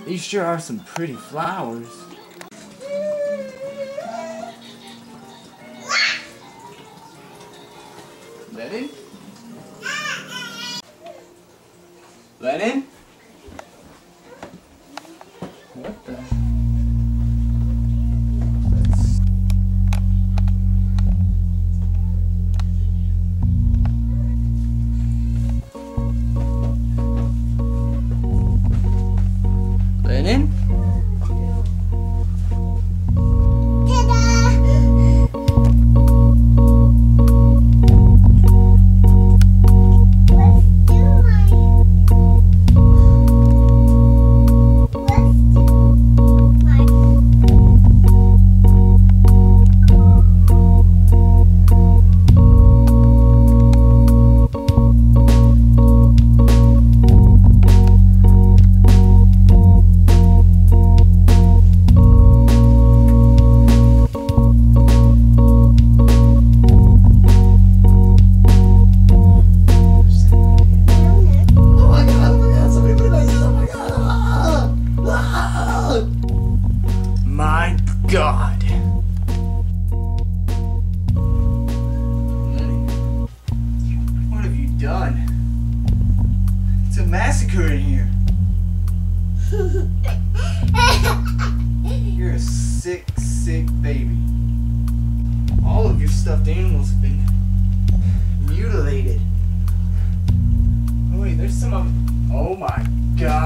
These sure are some pretty flowers. Lennon? Lennon? What the? Lennon? My God! Lenny, what have you done? It's a massacre in here. You're a sick, sick baby. All of your stuffed animals have been mutilated. Oh wait, there's some of... Oh my God.